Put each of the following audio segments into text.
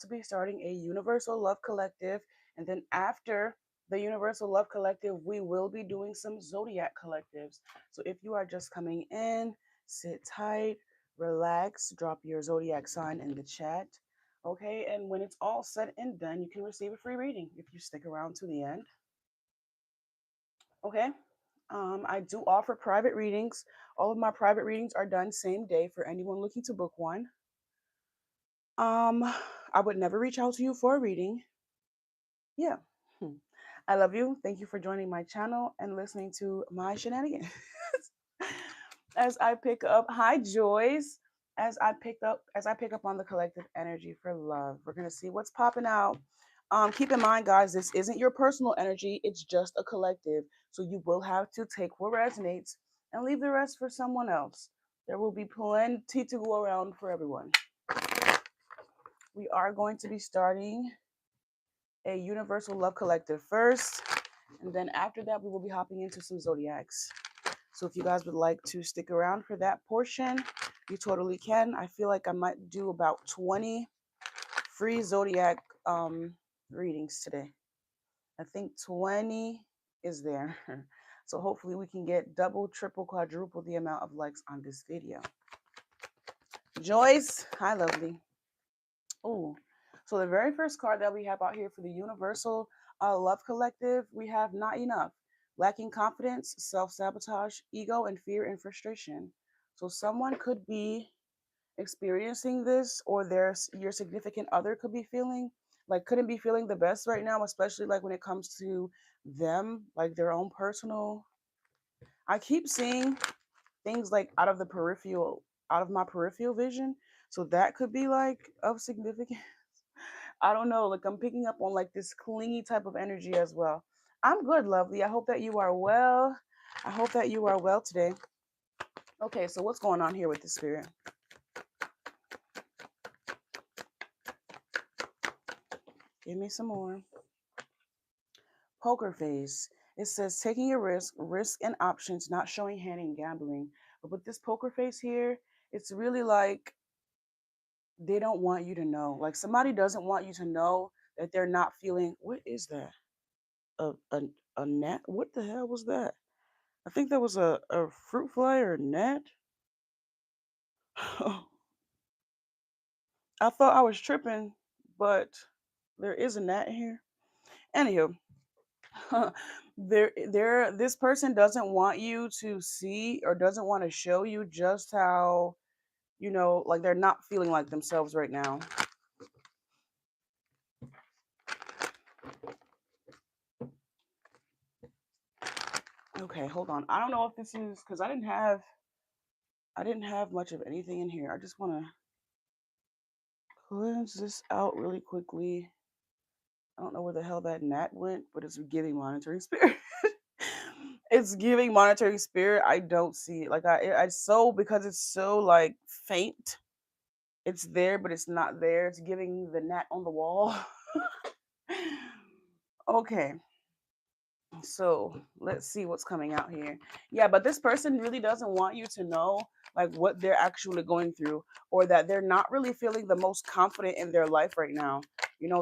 to be starting a Universal Love Collective. And then after the Universal Love Collective, we will be doing some Zodiac collectives. So if you are just coming in, sit tight, relax, drop your Zodiac sign in the chat. Okay, and when it's all said and done, you can receive a free reading if you stick around to the end. Okay. I do offer private readings. All of my private readings are done same day for anyone looking to book one. Um, I would never reach out to you for a reading. Yeah. Hmm. I love you. Thank you for joining my channel and listening to my shenanigans. As I pick up, hi Joyce. As I pick up on the collective energy for love, we're gonna see what's popping out. Keep in mind, guys, this isn't your personal energy, it's just a collective. So you will have to take what resonates and leave the rest for someone else. There will be plenty to go around for everyone. We are going to be starting a Universal Love Collective first, and then after that, we will be hopping into some Zodiacs. So if you guys would like to stick around for that portion, you totally can. I feel like I might do about 20 free Zodiac readings today. I think 20 is there. So hopefully we can get double, triple, quadruple the amount of likes on this video. Joyce, hi lovely. Oh, so the very first card that we have out here for the Universal Love Collective, we have Not Enough, lacking confidence, self-sabotage, ego, and fear and frustration. So someone could be experiencing this, or there's your significant other could be feeling like couldn't be feeling the best right now, especially like when it comes to them, like their own personal. I keep seeing things like out of my peripheral vision. So that could be like of significance. I don't know. Like I'm picking up on like this clingy type of energy as well. I'm good, lovely. I hope that you are well. I hope that you are well today. Okay, so what's going on here with the spirit? Give me some more. Poker face. It says taking a risk and options, not showing hand in gambling. But with this poker face here, it's really like they don't want you to know. Like somebody doesn't want you to know that they're not feeling. What is that? A a a gnat? What the hell was that? I think that was a fruit fly or a gnat. I thought I was tripping, but there is a gnat here. Anywho, this person doesn't want you to see or doesn't want to show you just how, like they're not feeling like themselves right now. Okay, hold on. I don't know if this is because I didn't have much of anything in here. I just want to cleanse this out really quickly. I don't know where the hell that gnat went, but it's giving monitoring spirit. It's giving monitoring spirit. I don't see it. Like I so because it's so like faint. It's there, but it's not there. It's giving the gnat on the wall. Okay. So let's see what's coming out here. Yeah, but this person really doesn't want you to know like what they're actually going through, or that they're not really feeling the most confident in their life right now.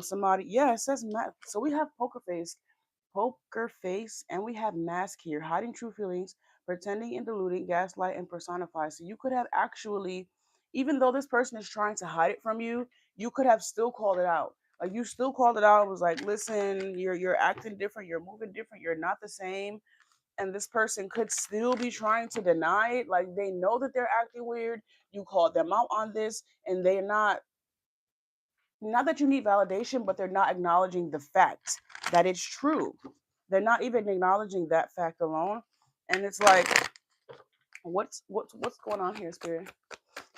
Somebody, yeah, it says so we have poker face, and we have mask here, hiding true feelings, pretending and deluding, gaslight, and personify. So you could have actually, even though this person is trying to hide it from you, you could have still called it out. Like you still called it out. It was like, listen, you're acting different, you're moving different, you're not the same. And this person could still be trying to deny it. Like they know that they're acting weird. You called them out on this, and they're not that you need validation, but they're not acknowledging the fact that it's true. They're not even acknowledging that fact alone. And it's like, what's going on here, Spirit?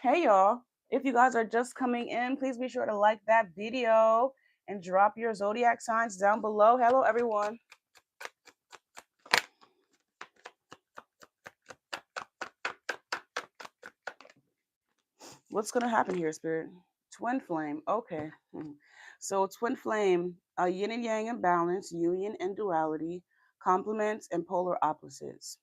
Hey y'all. If you guys are just coming in, please be sure to like that video and drop your zodiac signs down below. Hello everyone. What's gonna happen here, Spirit? Twin flame. Okay. So twin flame, yin and yang imbalance, union and duality, complements and polar opposites.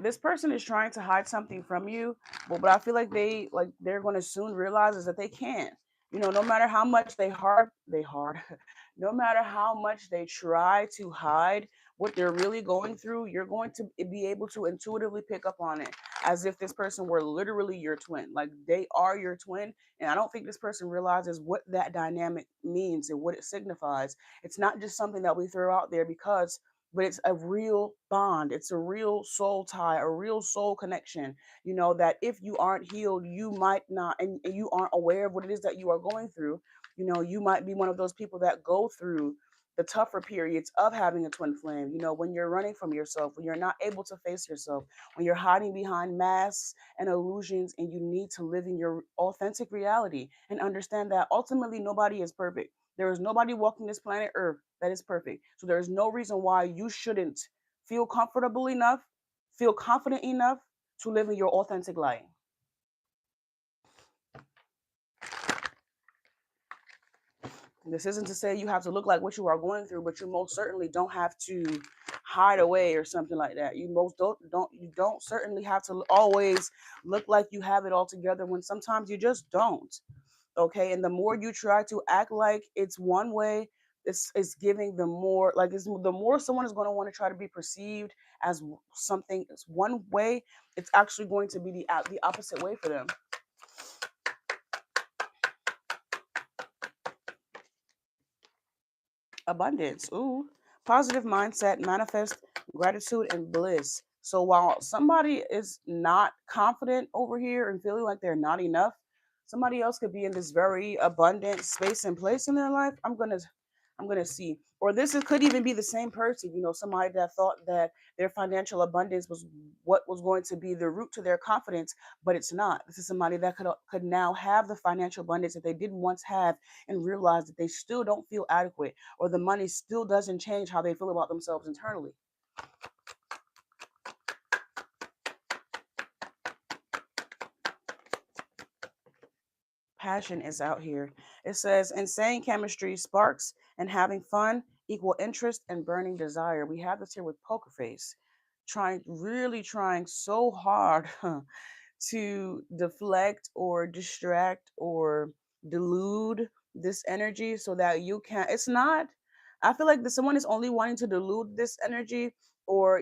This person is trying to hide something from you, but what I feel like they're going to soon realize is that they can't. No matter how much they hard, no matter how much they try to hide what they're really going through, you're going to be able to intuitively pick up on it, as if this person were literally your twin. Like they are your twin, and I don't think this person realizes what that dynamic means and what it signifies. It's not just something that we throw out there because, but it's a real bond. It's a real soul tie, a real soul connection. That if you aren't healed, you might not, and you aren't aware of what it is that you are going through. You might be one of those people that go through the tougher periods of having a twin flame. When you're running from yourself, when you're not able to face yourself, when you're hiding behind masks and illusions, and you need to live in your authentic reality and understand that ultimately nobody is perfect. There is nobody walking this planet Earth that is perfect. So there is no reason why you shouldn't feel comfortable enough, feel confident enough to live in your authentic light. This isn't to say you have to look like what you are going through, but you most certainly don't have to hide away or something like that. You don't certainly have to always look like you have it all together when sometimes you just don't. Okay, and the more you try to act like it's one way, it's giving the more, like, the more someone is going to want to try to be perceived as something as one way, it's actually going to be the opposite way for them. Abundance. Ooh. Positive mindset, manifest gratitude and bliss. So while somebody is not confident over here and feeling like they're not enough, somebody else could be in this very abundant space and place in their life. I'm gonna see. Or could even be the same person, somebody that thought that their financial abundance was what was going to be the root to their confidence, but it's not. This is somebody that could now have the financial abundance that they didn't once have, and realize that they still don't feel adequate, or the money still doesn't change how they feel about themselves internally. Passion is out here. It says insane chemistry, sparks, and having fun equal interest and burning desire. We have this here with Poker Face, really trying so hard to deflect or distract or delude this energy so that you can. It's not. I feel like someone is only wanting to delude this energy, or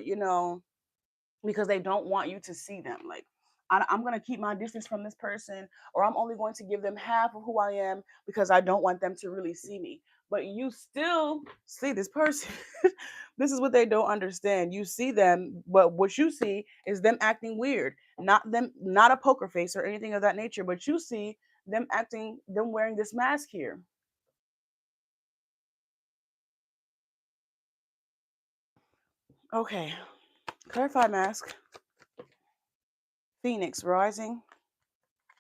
because they don't want you to see them. Like, I'm going to keep my distance from this person, or I'm only going to give them half of who I am because I don't want them to really see me. But you still see this person. This is what they don't understand. You see them, but what you see is them acting weird. Not a poker face or anything of that nature, but you see them wearing this mask here. Okay, clarify mask. Phoenix rising.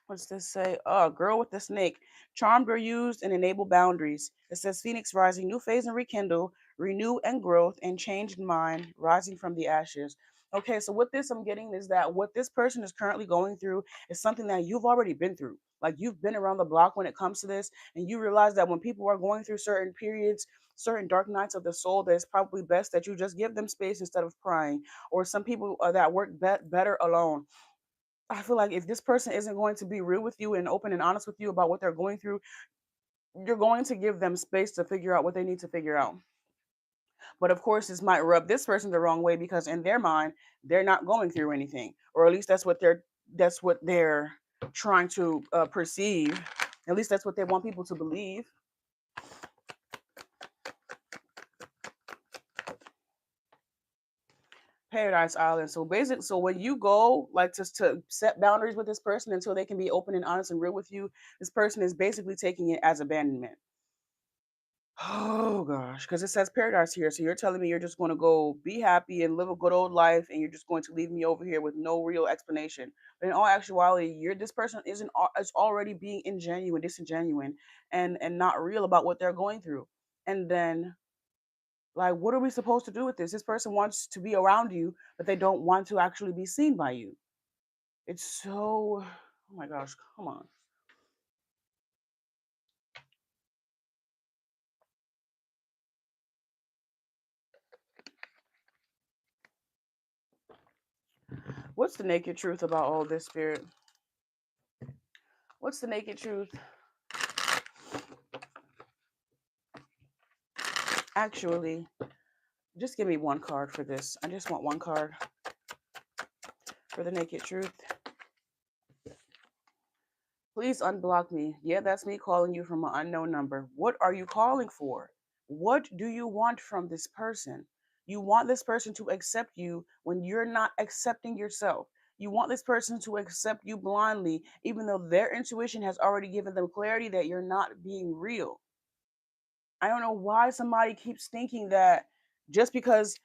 What's this say? Oh, girl with the snake. Charmed or used and enable boundaries. It says Phoenix rising, new phase and rekindle, renew and growth, and changed mind, rising from the ashes. Okay, so with this, I'm getting is that what this person is currently going through is something that you've already been through. Like, you've been around the block when it comes to this, and you realize that when people are going through certain periods, certain dark nights of the soul, that it's probably best that you just give them space instead of prying. Or some people that work better alone. I feel like if this person isn't going to be real with you and open and honest with you about what they're going through, you're going to give them space to figure out what they need to figure out. But of course, this might rub this person the wrong way because in their mind, they're not going through anything, or at least that's what they're trying to perceive. At least that's what they want people to believe. Paradise Island. So when you go like to set boundaries with this person until they can be open and honest and real with you, this person is basically taking it as abandonment. Oh gosh, because it says paradise here. So you're telling me you're just going to go be happy and live a good old life, and you're just going to leave me over here with no real explanation. But in all actuality, this person is already being ingenuine, disingenuine, and not real about what they're going through. And then, like, what are we supposed to do with this? This person wants to be around you, but they don't want to actually be seen by you. It's so. Oh my gosh, come on. What's the naked truth about all this, Spirit? What's the naked truth? Actually, just give me one card for this. I just want one card for the naked truth. Please unblock me. Yeah, that's me calling you from an unknown number. What are you calling for? What do you want from this person? You want this person to accept you when you're not accepting yourself. You want this person to accept you blindly, even though their intuition has already given them clarity that you're not being real. I don't know why somebody keeps thinking that just because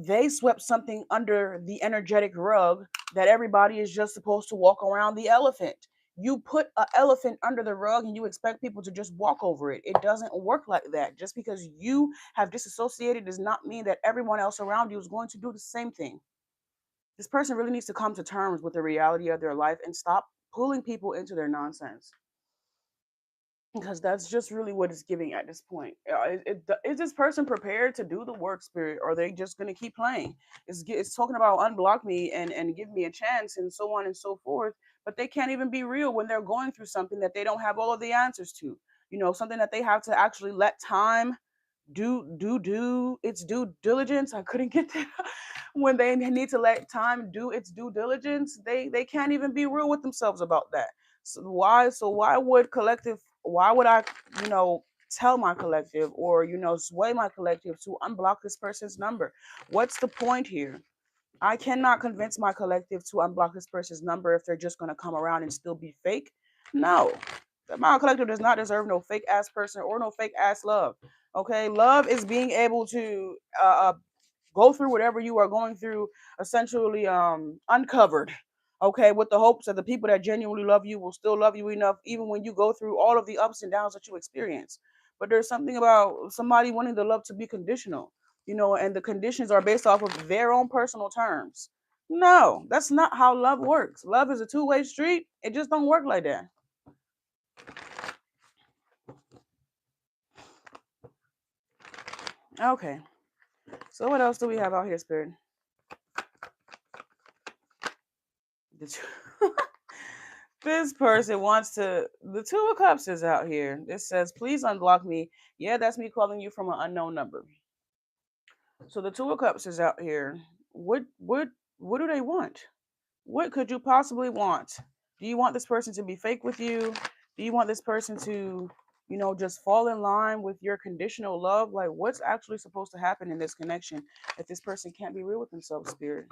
they swept something under the energetic rug, that everybody is just supposed to walk around the elephant. You put an elephant under the rug and you expect people to just walk over it. It doesn't work like that. Just because you have disassociated does not mean that everyone else around you is going to do the same thing. This person really needs to come to terms with the reality of their life and stop pulling people into their nonsense, because that's just really what it's giving at this point. Is this person prepared to do the work, Spirit, or are they just going to keep playing? It's talking about unblock me and give me a chance and so on and so forth, but they can't even be real when they're going through something that they don't have all of the answers to. Something that they have to actually let time do its due diligence. I couldn't get that. When they need to let time do its due diligence, they can't even be real with themselves about that. So why would collective, why would I, you know tell my collective, or sway my collective to unblock this person's number? What's the point here? I cannot convince my collective to unblock this person's number if they're just going to come around and still be fake. No, my collective does not deserve no fake ass person or no fake ass love. Okay, love is being able to go through whatever you are going through, essentially uncovered, okay, with the hopes that the people that genuinely love you will still love you enough even when you go through all of the ups and downs that you experience. But there's something about somebody wanting the love to be conditional, and the conditions are based off of their own personal terms. No, that's not how love works. Love is a two-way street. It just don't work like that. Okay, so what else do we have out here, Spirit? The This person wants to. The Two of Cups is out here. It says, "Please unblock me." Yeah, that's me calling you from an unknown number. So the Two of Cups is out here. What do they want? What could you possibly want? Do you want this person to be fake with you? Do you want this person to, just fall in line with your conditional love? Like, what's actually supposed to happen in this connection if this person can't be real with themselves, Spirit?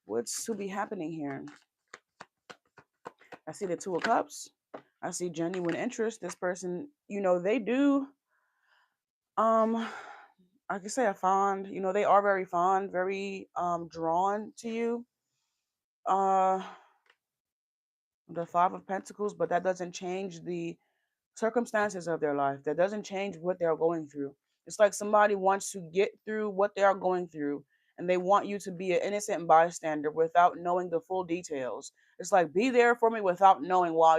What's to be happening here? I see the Two of Cups. I see genuine interest. This person, they do. Um, I could say a fond. They are very fond, very drawn to you. Uh, the Five of Pentacles, but that doesn't change the circumstances of their life. That doesn't change what they're going through. It's like somebody wants to get through what they are going through, and they want you to be an innocent bystander without knowing the full details. It's like, be there for me without knowing why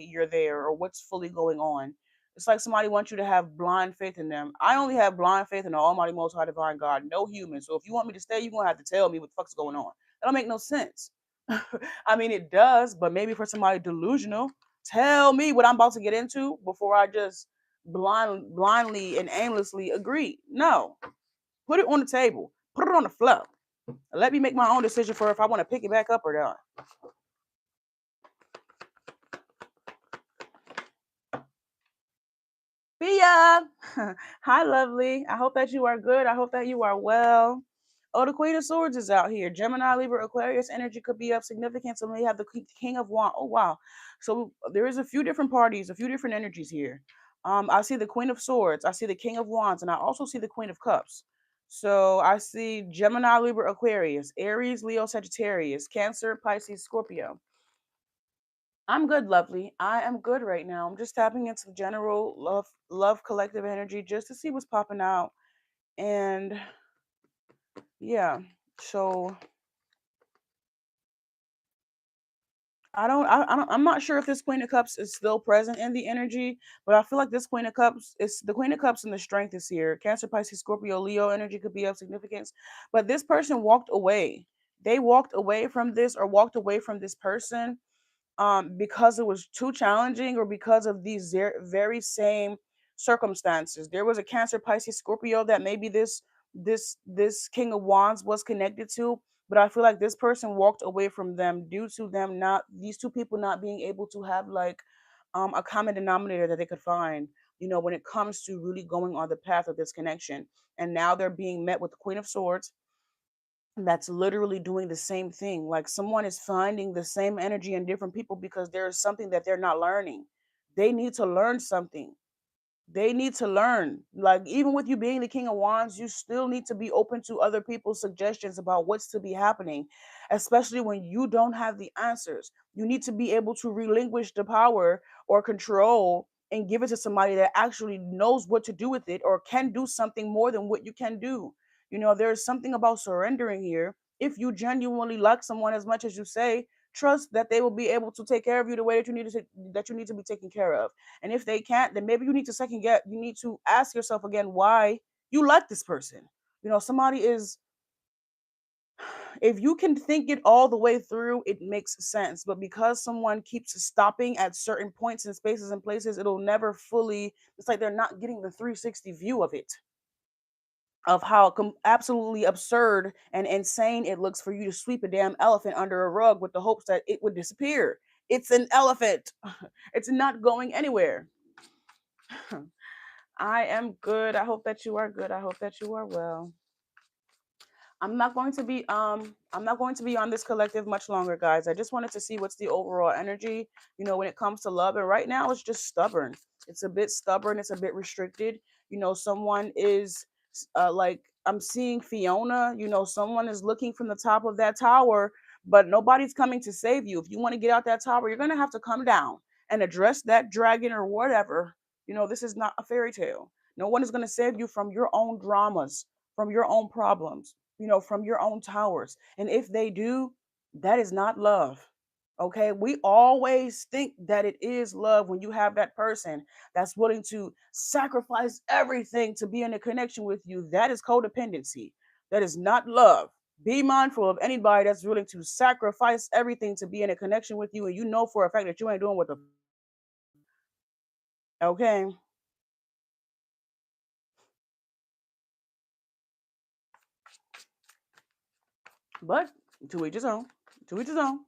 you're there or what's fully going on. It's like somebody wants you to have blind faith in them. I only have blind faith in the Almighty Most High Divine God, no human. So if you want me to stay, you're gonna have to tell me what the fuck's going on. That don't make no sense. I mean, it does, but maybe for somebody delusional, tell me what I'm about to get into before I just blindly and aimlessly agree. No, put it on the table, put it on the floor. Let me make my own decision for if I want to pick it back up or not. Bia, hi, lovely. I hope that you are good. I hope that you are well. Oh, the Queen of Swords is out here. Gemini, Libra, Aquarius energy could be of significance. And we have the King of Wands. Oh, wow. So there is a few different parties, a few different energies here. I see the Queen of Swords. I see the King of Wands. And I also see the Queen of Cups. So I see Gemini, Libra, Aquarius, Aries, Leo, Sagittarius, Cancer, Pisces, Scorpio. I'm good, lovely. I am good right now. I'm just tapping into the general love collective energy just to see what's popping out. And yeah, so I'm not sure if this Queen of Cups is still present in the energy, but I feel like this Queen of Cups is the Queen of Cups and the strength is here. Cancer, Pisces, Scorpio, Leo energy could be of significance, but this person walked away. They walked away from this or walked away from this person because it was too challenging or because of these very same circumstances. There was a Cancer, Pisces, Scorpio that maybe this King of Wands was connected to, but I feel like this person walked away from them due to them not these two people not being able to have like a common denominator that they could find. When it comes to really going on the path of this connection, and now they're being met with the Queen of Swords that's literally doing the same thing. Like someone is finding the same energy in different people because there's something that they're not learning. They need to learn something. They need to learn. Like even with you being the King of Wands, you still need to be open to other people's suggestions about what's to be happening, especially when you don't have the answers. You need to be able to relinquish the power or control and give it to somebody that actually knows what to do with it or can do something more than what you can do. There's something about surrendering here. If you genuinely like someone as much as you say, trust that they will be able to take care of you the way that you need to be taken care of. And if they can't, then maybe you need to you need to ask yourself again why you like this person. Somebody is, if you can think it all the way through, it makes sense. But because someone keeps stopping at certain points and spaces and places, it'll never fully, it's like they're not getting the 360 view of it, of how absolutely absurd and insane it looks for you to sweep a damn elephant under a rug with the hopes that it would disappear. It's an elephant. It's not going anywhere. I am good. I hope that you are good. I hope that you are well. I'm not going to be on this collective much longer, guys. I just wanted to see what's the overall energy, when it comes to love. And right now it's just stubborn. It's a bit stubborn, it's a bit restricted. Someone is like I'm seeing Fiona, someone is looking from the top of that tower, but nobody's coming to save you. If you want to get out that tower, you're gonna have to come down and address that dragon or whatever. This is not a fairy tale. No one is gonna save you from your own dramas, from your own problems, from your own towers. And if they do, that is not love. Okay. We always think that it is love when you have that person that's willing to sacrifice everything to be in a connection with you. That is codependency. That is not love. Be mindful of anybody that's willing to sacrifice everything to be in a connection with you, and you know for a fact that you ain't doing what the okay. But to each his own. To each his own.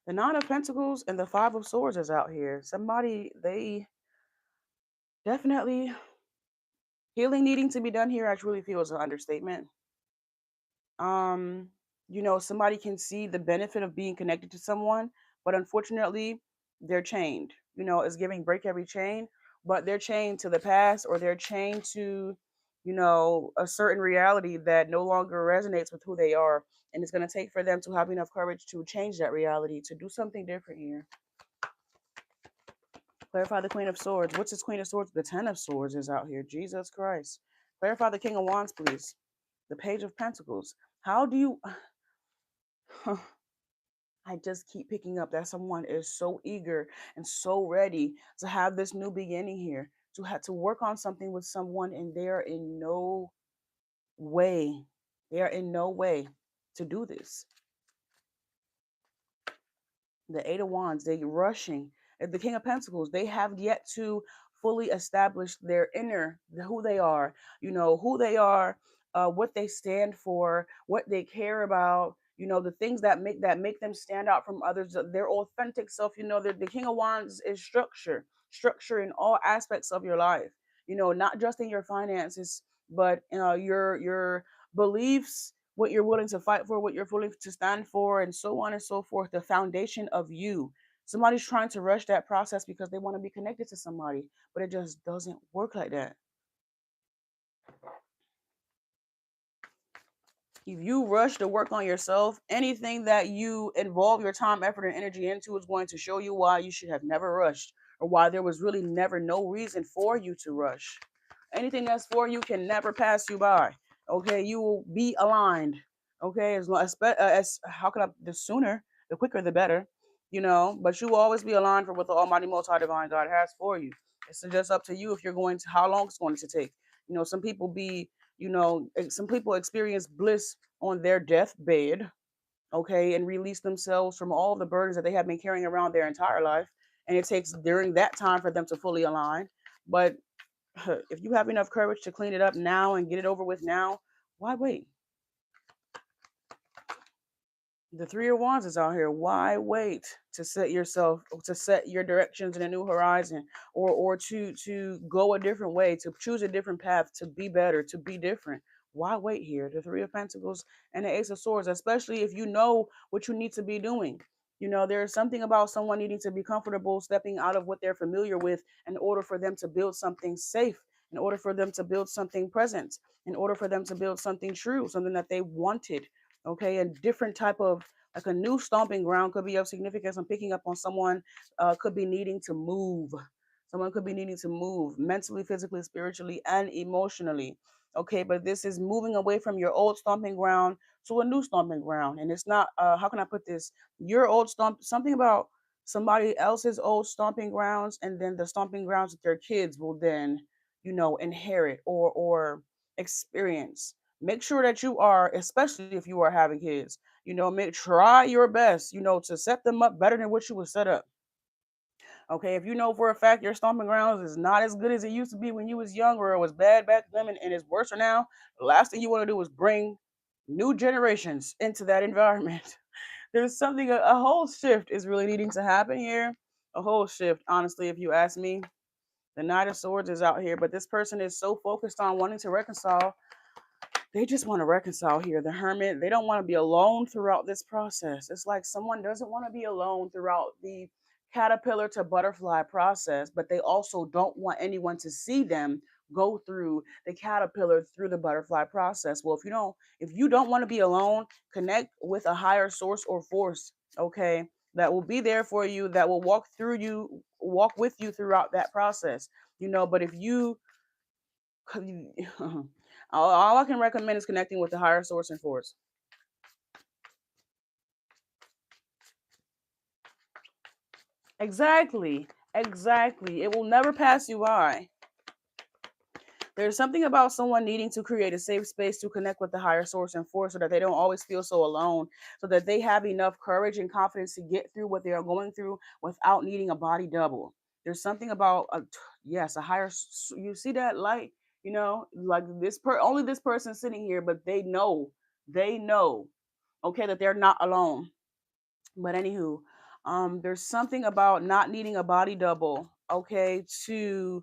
The Nine of Pentacles and the Five of Swords is out here. Somebody, they definitely, healing needing to be done here, I truly feel is an understatement. Um, somebody can see the benefit of being connected to someone, but unfortunately, they're chained. It's giving break every chain, but they're chained to the past, or they're chained to, a certain reality that no longer resonates with who they are. And it's going to take for them to have enough courage to change that reality, to do something different here. Clarify the Queen of Swords. What's this Queen of Swords? The Ten of Swords is out here. Jesus Christ. Clarify the King of Wands, please. The Page of Pentacles. How do you... I just keep picking up that someone is so eager and so ready to have this new beginning here, to have to work on something with someone, and way, they are in no way to do this. The Eight of Wands, they rushing. The King of Pentacles, they have yet to fully establish their inner, who they are, what they stand for, what they care about, the things that make them stand out from others, their authentic self. The King of Wands is structure in all aspects of your life. Not just in your finances, but your beliefs, what you're willing to fight for, what you're willing to stand for, and so on and so forth. The foundation of you. Somebody's trying to rush that process because they want to be connected to somebody, but it just doesn't work like that. If you rush to work on yourself, anything that you involve your time, effort, and energy into is going to show you why you should have never rushed, or why there was really never no reason for you to rush. Anything that's for you can never pass you by. Okay, you will be aligned. Okay, as long as how can I? The sooner, the quicker, the better. but you will always be aligned for what the Almighty Most High Divine God has for you. It's just up to you if you're going to, how long it's going to take. Some people some people experience bliss on their deathbed, okay, and release themselves from all the burdens that they have been carrying around their entire life. And it takes during that time for them to fully align. But if you have enough courage to clean it up now and get it over with now, why wait? The Three of Wands is out here. Why wait to set your directions in a new horizon, or to go a different way, to choose a different path, to be better, to be different? Why wait here? The Three of Pentacles and the Ace of Swords, especially if you know what you need to be doing. There's something about someone needing to be comfortable stepping out of what they're familiar with in order for them to build something safe, in order for them to build something present, in order for them to build something true, something that they wanted. Okay, a different type of, like, a new stomping ground could be of significance. I'm picking up on someone could be needing to move. Someone could be needing to move mentally, physically, spiritually, and emotionally. Okay, but this is moving away from your old stomping ground to a new stomping ground. And it's not, how can I put this? Your old something about somebody else's old stomping grounds, and then the stomping grounds that their kids will then, inherit or experience. Make sure that you are, especially if you are having kids, try your best, to set them up better than what you was set up. Okay, if you know for a fact your stomping grounds is not as good as it used to be when you was younger, or it was bad back then and it's worse now, the last thing you want to do is bring new generations into that environment. There's something, a whole shift is really needing to happen here. A whole shift, honestly, if you ask me. The Knight of Swords is out here, but this person is so focused on wanting to reconcile. They just want to reconcile here. The Hermit, they don't want to be alone throughout this process. It's like someone doesn't want to be alone throughout the caterpillar to butterfly process, but they also don't want anyone to see them go through the caterpillar through the butterfly process. Well, if you don't want to be alone, connect with a higher source or force, okay? That will be there for you, that will walk with you throughout that process. But if you all I can recommend is connecting with the higher source and force. Exactly. Exactly. It will never pass you by. There's something about someone needing to create a safe space to connect with the higher source and force, so that they don't always feel so alone, so that they have enough courage and confidence to get through what they are going through without needing a body double. There's something about, yes, a higher, you see that light, like only this person sitting here, but they know, okay, that they're not alone. But anywho, there's something about not needing a body double, okay, to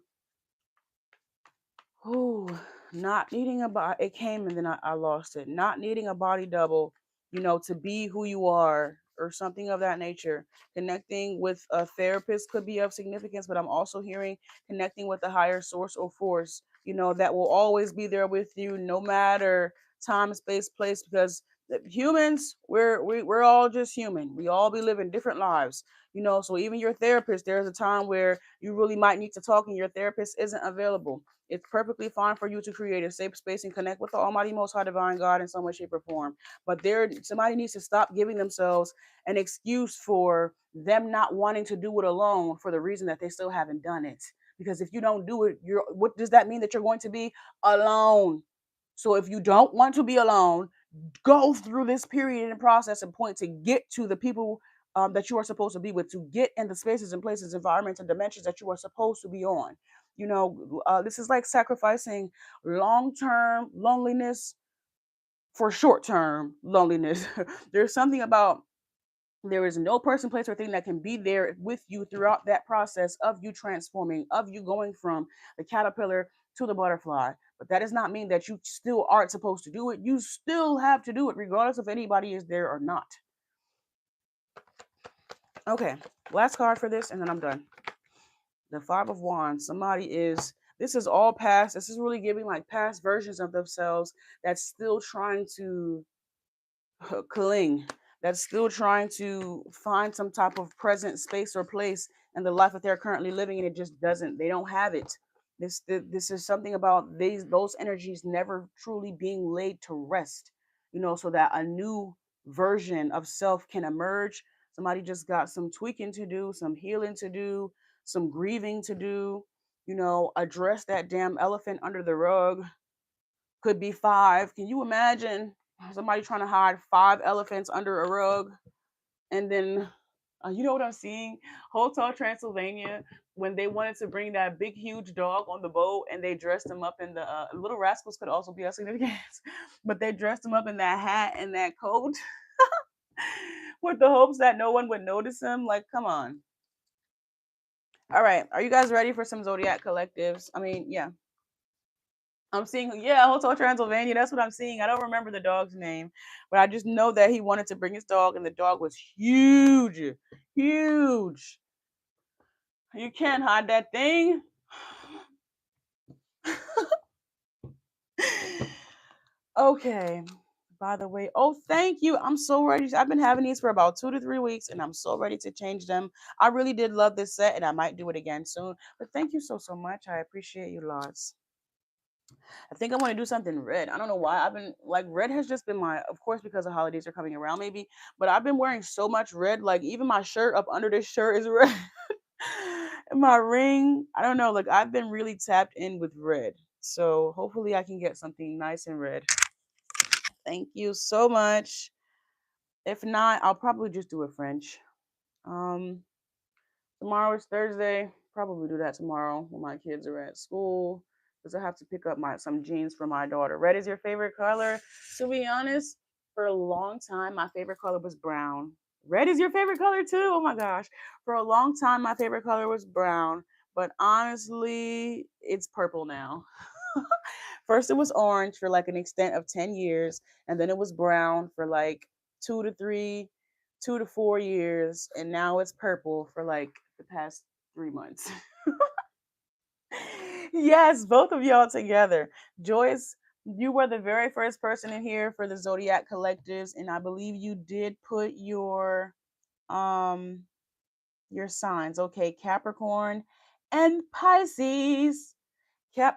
who not needing a body. It came and then I lost it. Not needing a body double, to be who you are, or something of that nature. Connecting with a therapist could be of significance, but I'm also hearing connecting with a higher source or force, that will always be there with you no matter time, space, place, because humans, we're all just human. We all be living different lives. So even your therapist, there's a time where you really might need to talk and your therapist isn't available. It's perfectly fine for you to create a safe space and connect with the Almighty Most High Divine God in some way, shape, or form. But somebody needs to stop giving themselves an excuse for them not wanting to do it alone, for the reason that they still haven't done it. Because if you don't do it, what does that mean? That you're going to be alone. So if you don't want to be alone, go through this period and process and point to get to the people that you are supposed to be with, to get in the spaces and places, environments, and dimensions that you are supposed to be on. This is like sacrificing long-term loneliness for short-term loneliness. There's something about, there is no person, place, or thing that can be there with you throughout that process of you transforming, of you going from the caterpillar to the butterfly. But that does not mean that you still aren't supposed to do it. You still have to do it, regardless if anybody is there or not. Okay, last card for this, and then I'm done. The Five of Wands. This is all past. This is really giving like past versions of themselves that's still trying to cling, that's still trying to find some type of present space or place in the life that they're currently living, and it just doesn't. They don't have it. This is something about those energies never truly being laid to rest. So that a new version of self can emerge. Somebody just got some tweaking to do, some healing to do, some grieving to do. Address that damn elephant under the rug. Could be five. Can you imagine somebody trying to hide five elephants under a rug? And then, you know what I'm seeing? Hotel Transylvania, when they wanted to bring that big, huge dog on the boat and they dressed him up in the Little Rascals could also be a significance, but they dressed him up in that hat and that coat with the hopes that no one would notice him. Like, come on. All right. Are you guys ready for some Zodiac collectives? I mean, yeah. I'm seeing, yeah, Hotel Transylvania. That's what I'm seeing. I don't remember the dog's name, but I just know that he wanted to bring his dog, and the dog was huge, huge. You can't hide that thing. Okay. By the way, oh, thank you. I'm so ready. I've been having these for about 2 to 3 weeks, and I'm so ready to change them. I really did love this set, and I might do it again soon. But thank you so, so much. I appreciate you lots. I think I want to do something red. I don't know why. I've been like red has just been my, of course, because the holidays are coming around, maybe. But I've been wearing so much red. Like even my shirt up under this shirt is red. And my ring, I don't know. Like I've been really tapped in with red. So hopefully I can get something nice and red. Thank you so much. If not, I'll probably just do a French. Um, Tomorrow is Thursday. Probably do that tomorrow when my kids are at school because I have to pick up some jeans for my daughter. Red is your favorite color? To be honest, for a long time, my favorite color was brown. Red is your favorite color too? Oh my gosh. For a long time, my favorite color was brown. But honestly, it's purple now. First, it was orange for like an extent of 10 years, and then it was brown for like 2 to 3, 2 to 4 years, and now it's purple for like the past 3 months. Yes, both of y'all together. Joyce, you were the very first person in here for the Zodiac collectives, and I believe you did put um your signs. Okay, Capricorn and Pisces.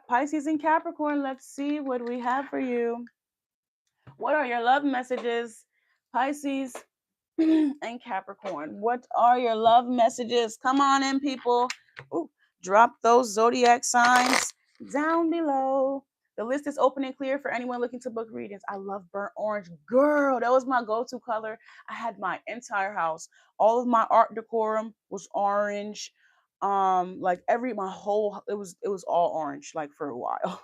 Pisces and Capricorn. Let's see what we have for you. What are your love messages, Pisces and Capricorn? What are your love messages? Come on in, people. Ooh, drop those zodiac signs down below. The list is open and clear for anyone looking to book readings. I love burnt orange. Girl, that was my go-to color. I had my entire house. All of my art decorum was orange. Like my whole it was all orange like for a while.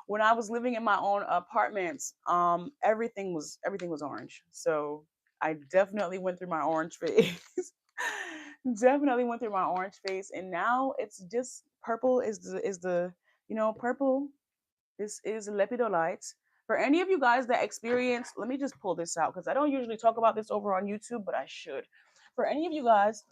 When I was living in my own apartments, everything was orange. So I definitely went through my orange phase. Definitely went through my orange phase, and now it's just purple is the purple. This is lepidolite. For any of you guys that experience, let me just pull this out because I don't usually talk about this over on YouTube, but I should. For any of you guys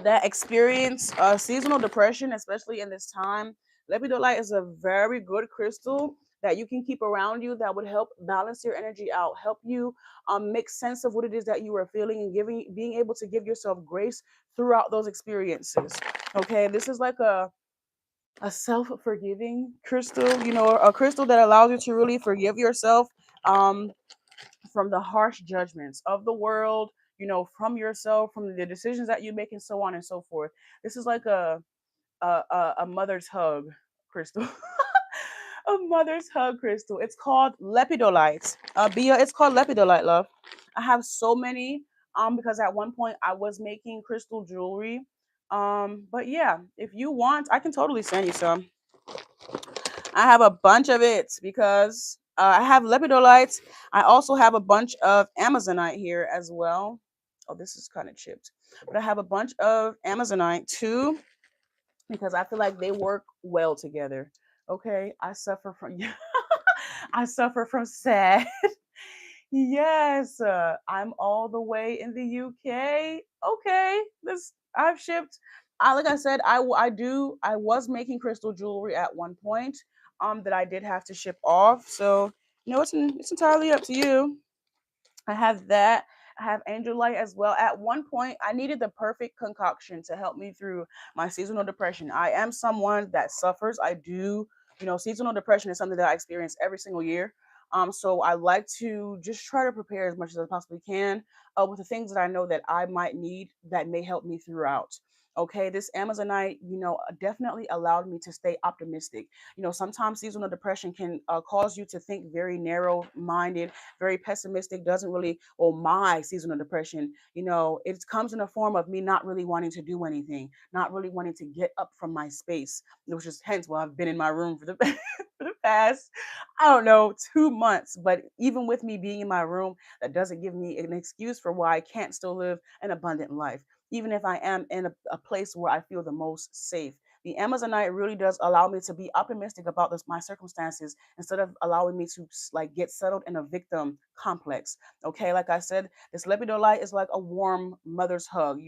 that experience seasonal depression, especially in this time, lepidolite is a very good crystal that you can keep around you that would help balance your energy out, help you make sense of what it is that you are feeling, and being able to give yourself grace throughout those experiences. Okay, this is like a self-forgiving crystal, a crystal that allows you to really forgive yourself um, from the harsh judgments of the world, from yourself, from the decisions that you make, and so on and so forth. This is like a mother's hug crystal. A mother's hug crystal. It's called lepidolite. Bia, it's called lepidolite, love. I have so many because at one point I was making crystal jewelry. But yeah, if you want, I can totally send you some. I have a bunch of it because I have lepidolite. I also have a bunch of Amazonite here as well. Oh, this is kind of chipped. But I have a bunch of Amazonite too because I feel like they work well together. Okay, I suffer from I suffer from sad. Yes, I'm all the way in the UK. Okay, this I've shipped. Like I said, I was making crystal jewelry at one point. That I did have to ship off. So it's entirely up to you. I have that. I have angel light as well. At one point, I needed the perfect concoction to help me through my seasonal depression. I am someone that suffers. I do, seasonal depression is something that I experience every single year. So I like to just try to prepare as much as I possibly can with the things that I know that I might need that may help me throughout. Okay, this Amazonite, definitely allowed me to stay optimistic. Sometimes seasonal depression can cause you to think very narrow minded, very pessimistic, doesn't really, well, my seasonal depression, it comes in the form of me not really wanting to do anything, not really wanting to get up from my space, which is hence why I've been in my room for the, for the past, I don't know, 2 months. But even with me being in my room, that doesn't give me an excuse for why I can't still live an abundant life, even if I am in a place where I feel the most safe. The Amazonite really does allow me to be optimistic about my circumstances instead of allowing me to like get settled in a victim complex. Okay, like I said, this lepidolite is like a warm mother's hug.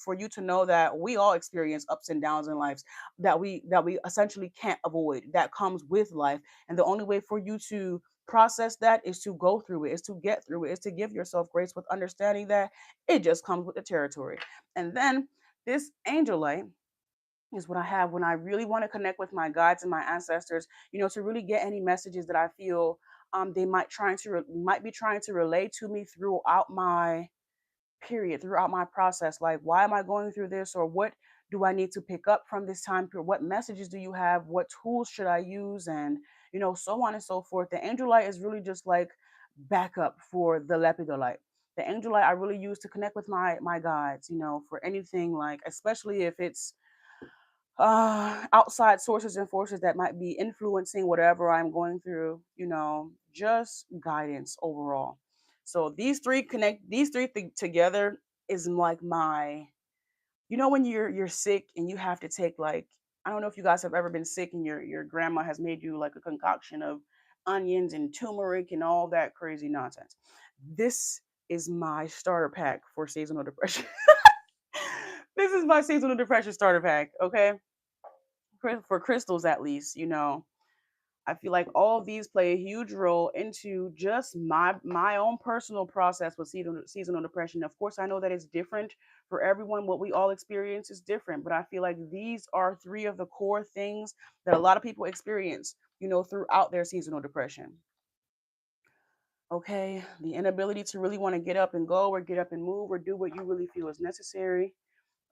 For you to know that we all experience ups and downs in life that we essentially can't avoid. That comes with life, and the only way for you to process that is to go through it, is to get through it, is to give yourself grace with understanding that it just comes with the territory. And then this angel light is what I have when I really want to connect with my guides and my ancestors, to really get any messages that I feel they might be trying to relay to me throughout my period, throughout my process. Like, why am I going through this, or what do I need to pick up from this time period? What messages do you have? What tools should I use? And so on and so forth. The angel light is really just like backup for the lepidolite. The angel light I really use to connect with my guides, for anything, like especially if it's outside sources and forces that might be influencing whatever I'm going through, just guidance overall. So these three together is like my, when you're sick and you have to take, like, I don't know if you guys have ever been sick and your grandma has made you like a concoction of onions and turmeric and all that crazy nonsense. This is my starter pack for seasonal depression. This is my seasonal depression starter pack, okay? For crystals at least, I feel like all of these play a huge role into just my own personal process with seasonal depression. Of course, I know that it's different for everyone. What we all experience is different, but I feel like these are three of the core things that a lot of people experience, throughout their seasonal depression. Okay, the inability to really want to get up and go, or get up and move, or do what you really feel is necessary.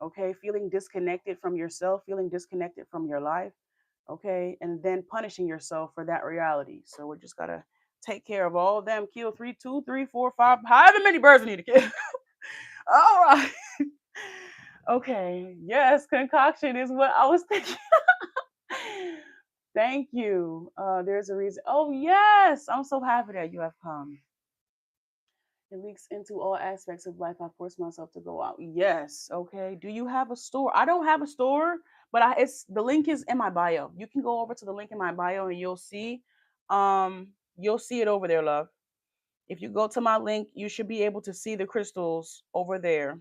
Okay, feeling disconnected from yourself, feeling disconnected from your life. Okay, and then punishing yourself for that reality. So we just gotta take care of all of them. Kill three, two, three, four, five, however many birds we need to kill. All right. Okay. Yes, concoction is what I was thinking. Thank you. There's a reason. Oh yes, I'm so happy that you have come. It leaks into all aspects of life. I force myself to go out. Yes. Okay. Do you have a store? I don't have a store, but it's the link is in my bio. You can go over to the link in my bio and you'll see it over there, love. If you go to my link, you should be able to see the crystals over there.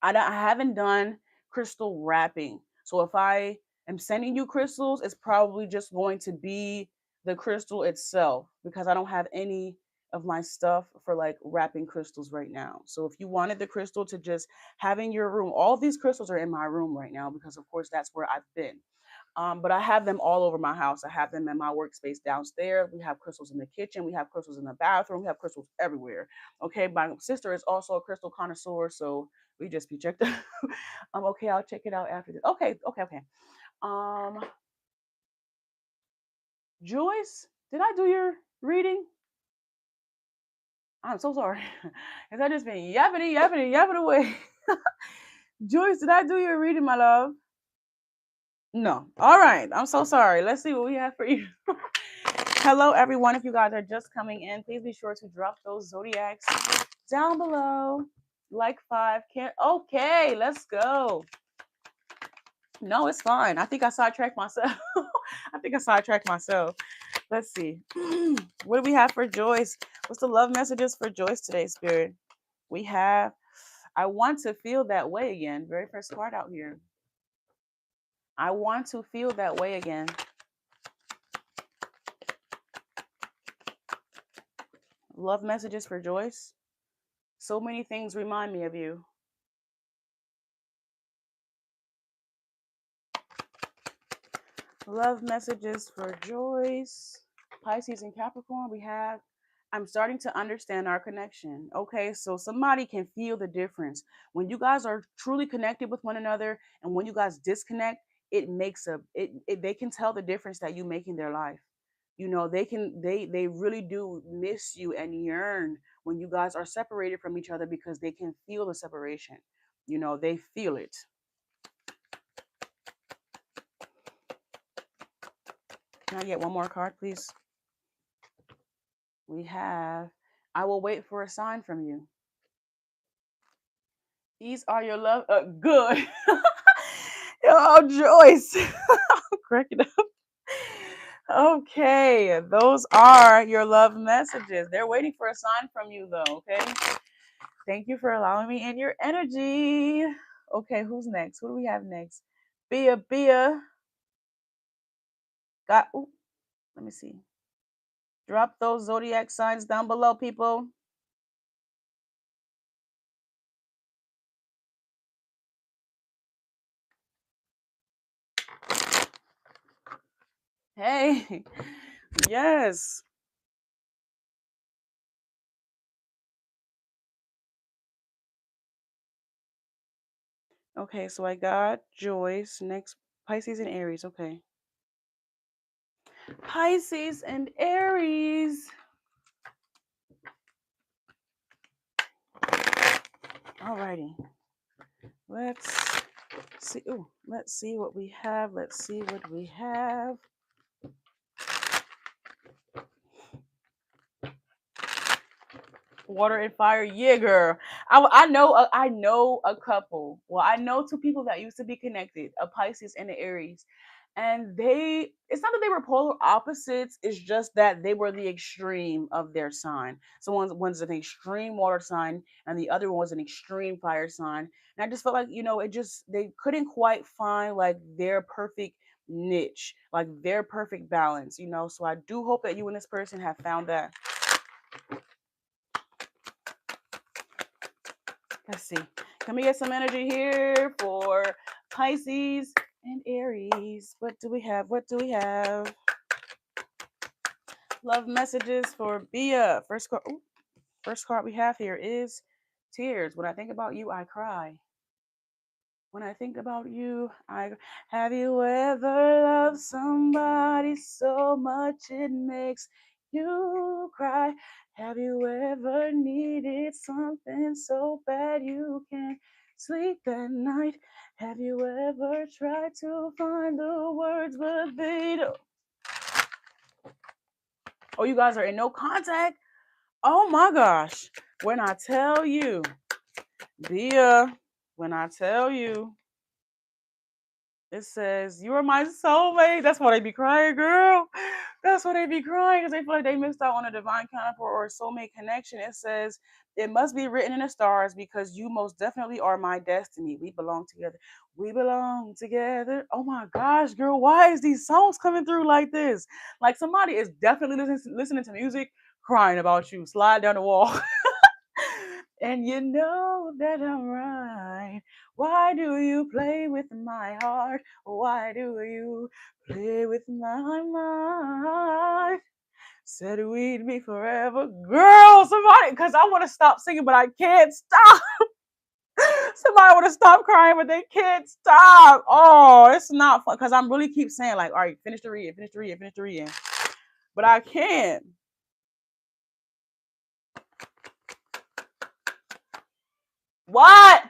I haven't done crystal wrapping. So if I am sending you crystals, it's probably just going to be the crystal itself, because I don't have any of my stuff for like wrapping crystals right now. So if you wanted the crystal to just have in your room, all these crystals are in my room right now because of course that's where I've been. But I have them all over my house. I have them in my workspace downstairs. We have crystals in the kitchen. We have crystals in the bathroom. We have crystals everywhere. Okay. My sister is also a crystal connoisseur. So we just be checked out. Okay. I'll check it out after this. Okay. Okay. Okay. Um, Joyce, did I do your reading? I'm so sorry. Because I just been yapping away. Joyce, did I do your reading, my love? No. All right. I'm so sorry. Let's see what we have for you. Hello, everyone. If you guys are just coming in, please be sure to drop those Zodiacs down below. Like 5. Can't. Okay, let's go. No, it's fine. I think I sidetracked myself. I think I sidetracked myself. Let's see. What do we have for Joyce? What's the love messages for Joyce today, Spirit? We have, I want to feel that way again. Very first card out here. I want to feel that way again. Love messages for Joyce. So many things remind me of you. Love messages for Joyce. Pisces and Capricorn, we have I'm starting to understand our connection. Okay, so somebody can feel the difference. When you guys are truly connected with one another and when you guys disconnect, it makes it they can tell the difference that you make in their life. You know, they really do miss you and yearn when you guys are separated from each other because they can feel the separation. You know, they feel it. Can I get one more card, please? We have I will wait for a sign from you. These are your love. Good. Oh, Joyce. I'm cracking up. Okay, those are your love messages. They're waiting for a sign from you, though. Okay. Thank you for allowing me in your energy. Okay, who's next? Who do we have next? Bia. Got. Ooh, let me see. Drop those zodiac signs down below, people. Hey, yes. Okay, so I got Joyce. Next, Pisces and Aries. Okay. Pisces and Aries. Alrighty. Let's see. Ooh, let's see what we have. Let's see what we have. Water and fire, yeah, girl. I know a couple. Well, I know two people that used to be connected, a Pisces and an Aries, and they. It's not that they were polar opposites. It's just that they were the extreme of their sign. So one's an extreme water sign, and the other one was an extreme fire sign. And I just felt like it just they couldn't quite find like their perfect niche, like their perfect balance. So I do hope that you and this person have found that. Let's see. Can we get some energy here for Pisces and Aries? What do we have? What do we have? Love messages for Bia. First card we have here is tears. When I think about you, I cry. When I think about you, I have you ever loved somebody so much it makes you cry? Have you ever needed something so bad you can't sleep at night? Have you ever tried to find the words but they don't? Oh, you guys are in no contact? Oh my gosh. When I tell you, Bia, when I tell you, it says, "You are my soulmate." That's why they be crying, girl. That's why they be crying because they feel like they missed out on a divine counterpart or a soulmate connection. It says, "It must be written in the stars because you most definitely are my destiny. We belong together. We belong together." Oh my gosh, girl. Why is these songs coming through like this? Like somebody is definitely listening to music, crying about you. Slide down the wall. And you know that I'm right. Why do you play with my heart? Why do you play with my mind? Said we'd be forever. Girl, somebody, because I want to stop singing, but I can't stop. Somebody want to stop crying, but they can't stop. Oh, it's not fun. Because I'm really keep saying, like, all right, finish the reading, finish the reading, finish the reading. But I can't. What?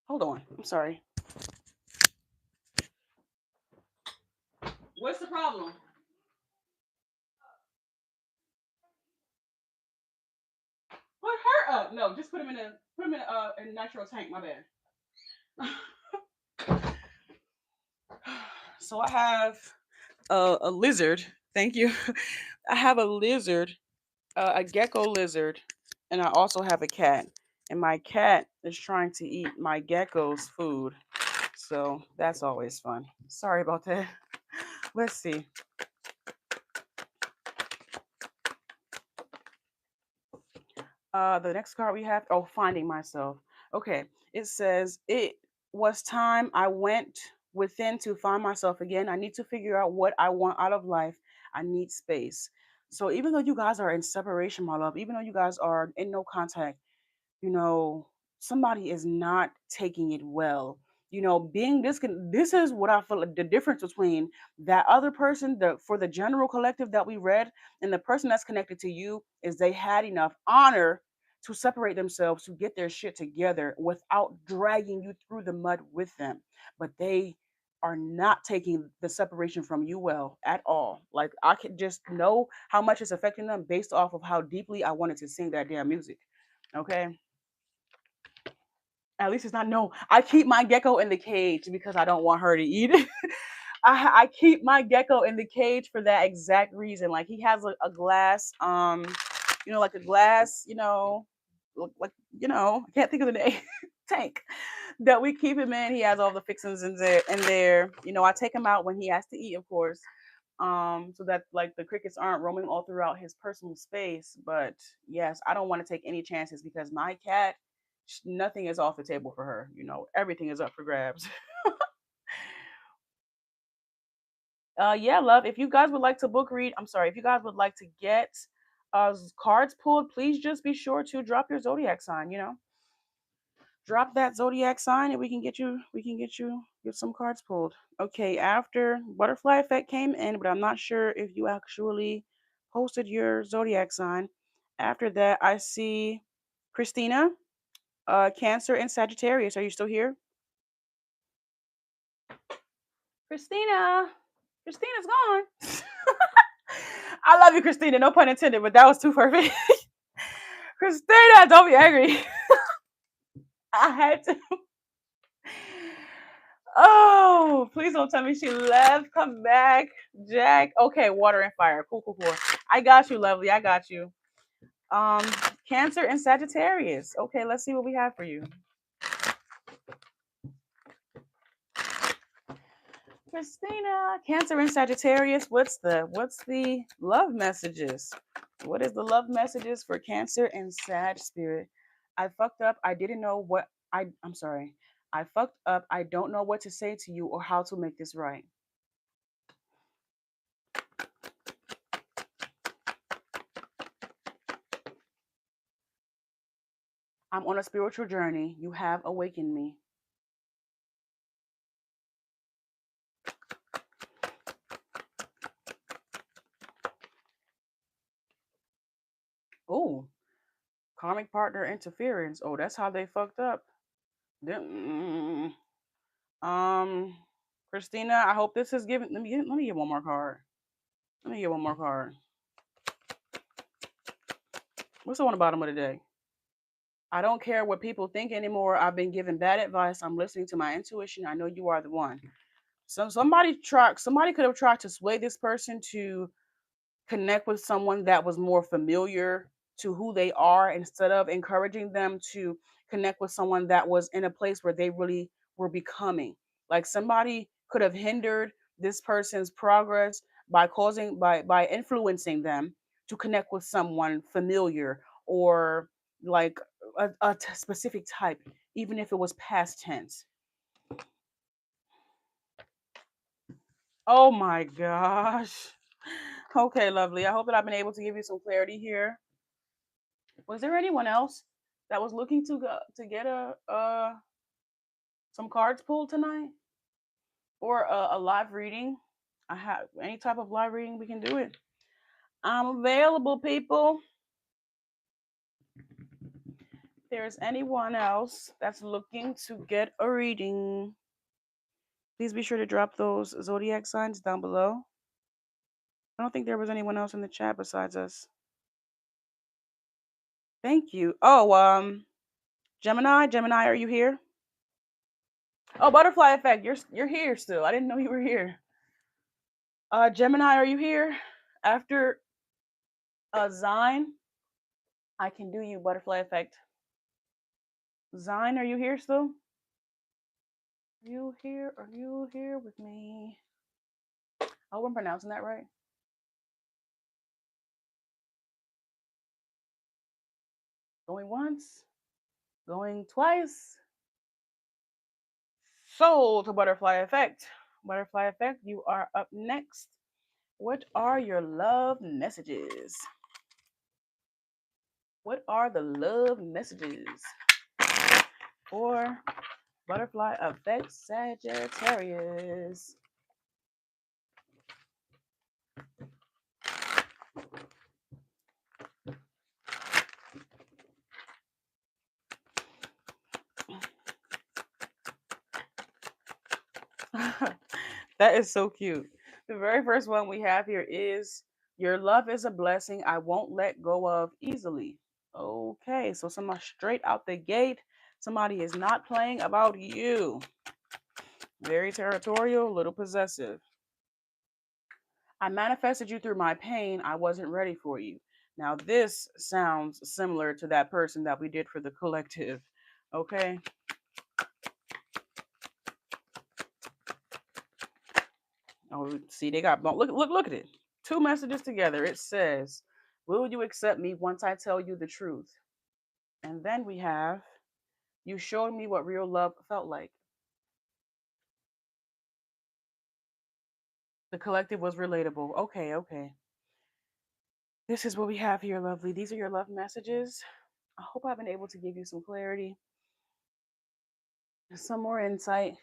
Hold on. I'm sorry. What's the problem? Put her up. No, just put him in a natural tank. My bad. So I have a lizard. Thank you. I have a lizard, a gecko lizard, and I also have a cat. And my cat is trying to eat my gecko's food. So that's always fun. Sorry about that. Let's see. The next card we have, oh, finding myself. Okay. It says, it was time I went. within to find myself again. I need to figure out what I want out of life. I need space. So even though you guys are in separation, my love, even though you guys are in no contact, you know, somebody is not taking it well. Being this is what I feel like the difference between that other person, the for the general collective that we read, and the person that's connected to you is they had enough honor to separate themselves to get their shit together without dragging you through the mud with them. But they are not taking the separation from you well at all. Like I could just know how much it's affecting them based off of how deeply I wanted to sing that damn music. Okay, at least it's not no. I keep my gecko in the cage because I don't want her to eat it. I keep my gecko in the cage for that exact reason. Like he has a glass, like a glass, like I can't think of the name tank that we keep him in. He has all the fixings in there. I take him out when he has to eat, of course, so that like the crickets aren't roaming all throughout his personal space. But yes, I don't want to take any chances because my cat, nothing is off the table for her. Everything is up for grabs. Yeah, love, if you guys would like to book read, I'm sorry, if you guys would like to get cards pulled, please just be sure to drop your zodiac sign. Drop that zodiac sign and get some cards pulled. Okay, after butterfly effect came in, but I'm not sure if you actually posted your zodiac sign. After that, I see Christina, Cancer and Sagittarius. Are you still here? Christina. Christina's gone. I love you, Christina. No pun intended, but that was too perfect. Christina, don't be angry. I had to. Oh, please don't tell me she left. Come back, Jack. Okay, water and fire. Cool, cool, cool. I got you, lovely. I got you. Um, Cancer and Sagittarius. Okay, let's see what we have for you. Christina, Cancer and Sagittarius. What's the love messages? What is the love messages for Cancer and Sag spirit? I fucked up. I didn't know what I'm sorry. I fucked up. I don't know what to say to you or how to make this right. I'm on a spiritual journey. You have awakened me. Oh, karmic partner interference. Oh, that's how they fucked up. Them- Um, Christina, I hope this is giving. Let me get one more card. Let me get one more card. What's the one bottom of the deck? I don't care what people think anymore. I've been given bad advice. I'm listening to my intuition. I know you are the one. So somebody could have tried to sway this person to connect with someone that was more familiar to who they are instead of encouraging them to connect with someone that was in a place where they really were becoming. Like somebody could have hindered this person's progress by influencing them to connect with someone familiar or like a specific type, even if it was past tense. Oh my gosh. Okay, lovely. I hope that I've been able to give you some clarity here. Was there anyone else that was looking to get a some cards pulled tonight or a live reading? I have any type of live reading, we can do it. I'm available, people. If there's anyone else that's looking to get a reading, please be sure to drop those zodiac signs down below. I don't think there was anyone else in the chat besides us. Thank you. Oh, Gemini, are you here? Oh, butterfly effect. You're here still. I didn't know you were here. Gemini, are you here? After Zine, I can do you butterfly effect. Zine, are you here still? Are you here? Are you here with me? I hope I'm pronouncing that right. Going once, going twice. Soul to Butterfly Effect. Butterfly Effect, you are up next. What are your love messages? What are the love messages for Butterfly Effect Sagittarius? That is so cute. The very first one we have here is your love is a blessing I won't let go of easily. Okay, so somebody straight out the gate, somebody is not playing about you. Very territorial, a little possessive. I manifested you through my pain. I wasn't ready for you. Now, this sounds similar to that person that we did for the collective. Okay. Oh, see, they got look at it. Two messages together. It says, "Will you accept me once I tell you the truth?" And then we have, "You showed me what real love felt like." The collective was relatable. Okay, okay. This is what we have here, lovely. These are your love messages. I hope I've been able to give you some clarity, some more insight.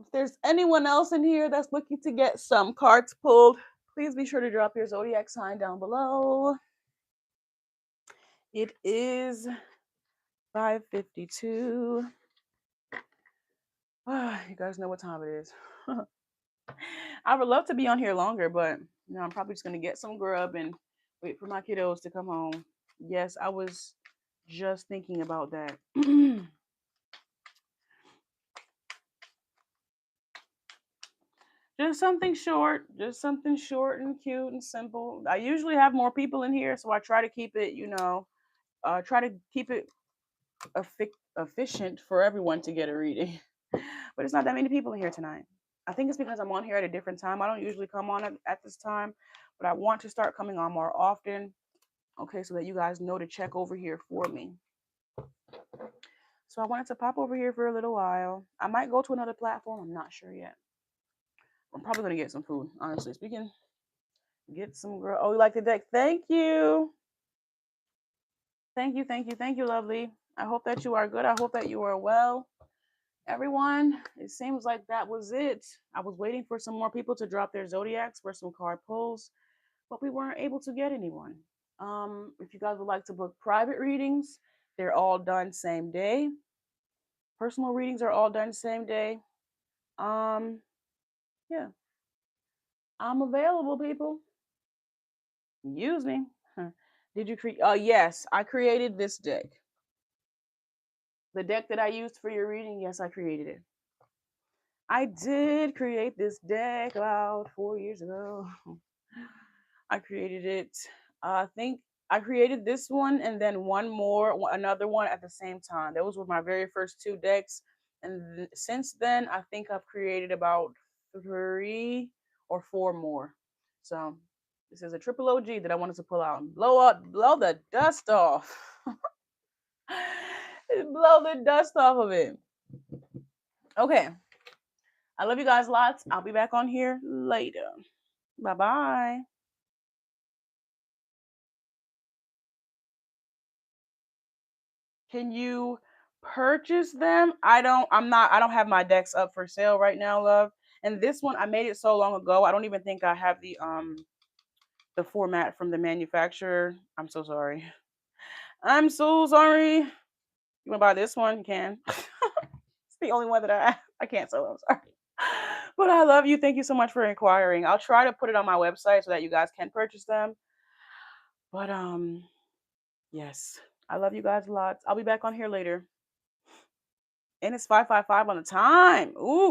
If there's anyone else in here that's looking to get some cards pulled, please be sure to drop your zodiac sign down below. It is 5:52. You guys know what time it is. I would love to be on here longer, but I'm probably just gonna get some grub and wait for my kiddos to come home. Yes, I was just thinking about that. Just something short and cute and simple. I usually have more people in here, so I try to keep it, try to keep it efficient for everyone to get a reading. But it's not that many people in here tonight. I think it's because I'm on here at a different time. I don't usually come on at this time, but I want to start coming on more often. Okay, so that you guys know to check over here for me. So I wanted to pop over here for a little while. I might go to another platform. I'm not sure yet. I'm probably gonna get some food, honestly speaking. Get some girl. Oh, you like the deck? Thank you. Thank you, thank you, thank you, lovely. I hope that you are good. I hope that you are well. Everyone, it seems like that was it. I was waiting for some more people to drop their zodiacs for some card pulls, but we weren't able to get anyone. If you guys would like to book private readings, they're all done same day. Personal readings are all done same day. Um, yeah, I'm available, people. Use me. Did you create? Yes, I created this deck. The deck that I used for your reading, yes, I created it. I did create this deck about 4 years ago. I created it. I think I created this one and then another one at the same time. Those were my very first two decks. And since then, I think I've created about 3 or 4 more. So this is a triple OG that I wanted to pull out and blow the dust off. Blow the dust off of it. Okay. I love you guys lots. I'll be back on here later. Bye bye. Can you purchase them? I don't have my decks up for sale right now, love. And this one I made it so long ago. I don't even think I have the format from the manufacturer. I'm so sorry. I'm so sorry. You want to buy this one? You can. It's the only one that I can't sell. I'm sorry. But I love you. Thank you so much for inquiring. I'll try to put it on my website so that you guys can purchase them. But yes. I love you guys lots. I'll be back on here later. And it's 5:55 on the time. Ooh.